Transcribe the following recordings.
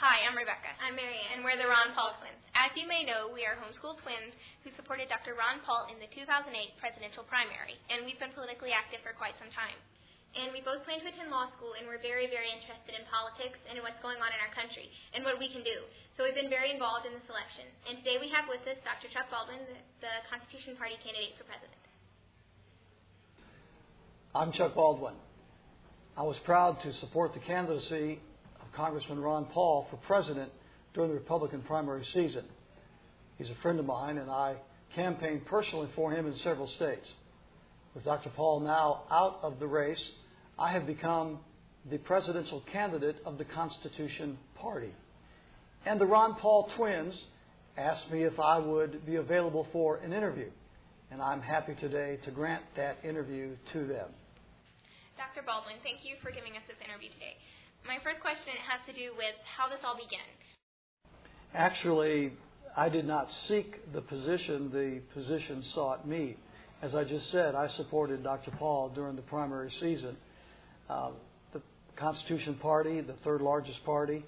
Hi, I'm Rebecca. I'm Marianne. And we're the Ron Paul twins. As you may know, we are homeschool twins who supported Dr. Ron Paul in the 2008 presidential primary, and we've been politically active for quite some time. And we both plan to attend law school, and we're very, very interested in politics and in what's going on in our country and what we can do. So we've been very involved in the selection. And today we have with us Dr. Chuck Baldwin, the Constitution Party candidate for president. I'm Chuck Baldwin. I was proud to support the candidacy of Congressman Ron Paul for president during the Republican primary season. He's a friend of mine, and I campaigned personally for him in several states. With Dr. Paul now out of the race, I have become the presidential candidate of the Constitution Party. And the Ron Paul twins asked me if I would be available for an interview, and I'm happy today to grant that interview to them. Dr. Baldwin, thank you for giving us this interview today. My first question has to do with how this all began. Actually, I did not seek the position sought me. As I just said, I supported Dr. Paul during the primary season. The Constitution Party, the third largest party,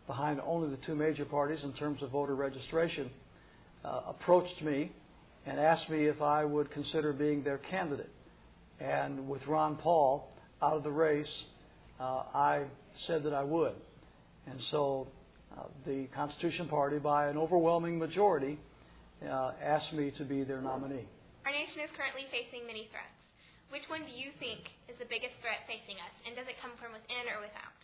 behind only the two major parties in terms of voter registration, approached me and asked me if I would consider being their candidate. And with Ron Paul out of the race, I said that I would. And so the Constitution Party, by an overwhelming majority, asked me to be their nominee. Our nation is currently facing many threats. Which one do you think is the biggest threat facing us, and does it come from within or without?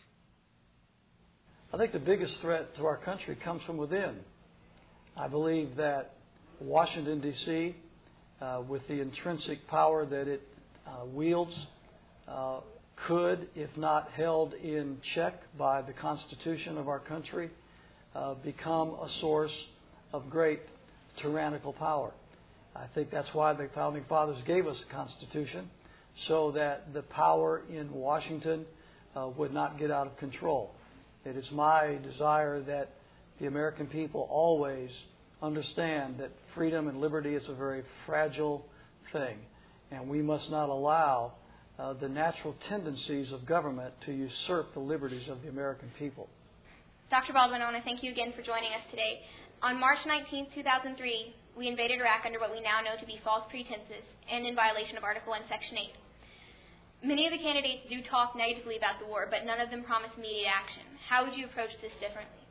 I think the biggest threat to our country comes from within. I believe that Washington, D.C., with the intrinsic power that it wields, could, if not held in check by the Constitution of our country, become a source of great tyrannical power. I think that's why the Founding Fathers gave us a Constitution, so that the power in Washington would not get out of control. It is my desire that the American people always understand that freedom and liberty is a very fragile thing, and we must not allow the natural tendencies of government to usurp the liberties of the American people. Dr. Baldwin, I want to thank you again for joining us today. On March 19, 2003, we invaded Iraq under what we now know to be false pretenses and in violation of Article 1, Section 8. Many of the candidates do talk negatively about the war, but none of them promise immediate action. How would you approach this differently?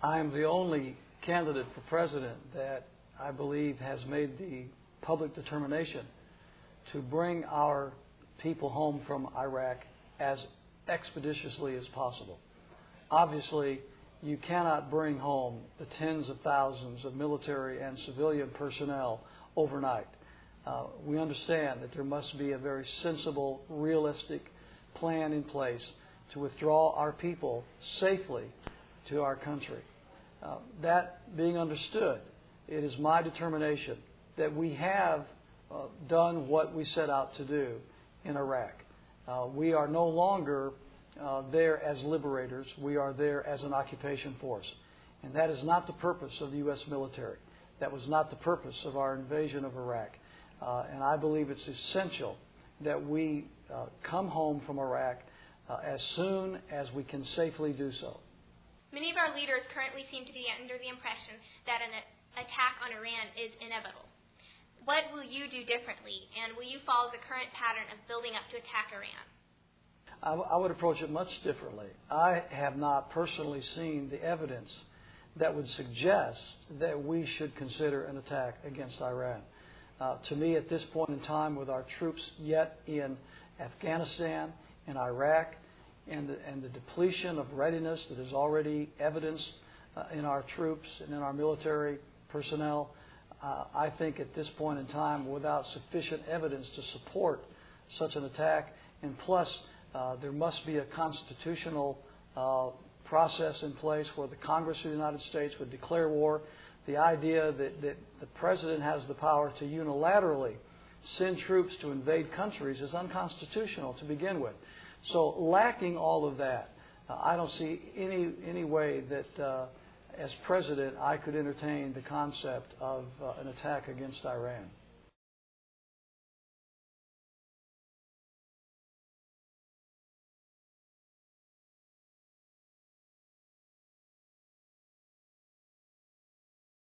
I am the only candidate for president that I believe has made the public determination to bring our people home from Iraq as expeditiously as possible. Obviously, you cannot bring home the tens of thousands of military and civilian personnel overnight. We understand that there must be a very sensible, realistic plan in place to withdraw our people safely to our country. That being understood, it is my determination that we have done what we set out to do in Iraq. We are no longer there as liberators. We are there as an occupation force. And that is not the purpose of the U.S. military. That was not the purpose of our invasion of Iraq. And I believe it's essential that we come home from Iraq as soon as we can safely do so. Many of our leaders currently seem to be under the impression that an attack on Iran is inevitable. What will you do differently, and will you follow the current pattern of building up to attack Iran? I would approach it much differently. I have not personally seen the evidence that would suggest that we should consider an attack against Iran. To me, at this point in time, with our troops yet in Afghanistan and Iraq, and the depletion of readiness that is already evidenced in our troops and in our military personnel, I think at this point in time, without sufficient evidence to support such an attack, and plus there must be a constitutional process in place where the Congress of the United States would declare war. The idea that the President has the power to unilaterally send troops to invade countries is unconstitutional to begin with. So lacking all of that, I don't see any way that as President I could entertain the concept of an attack against Iran.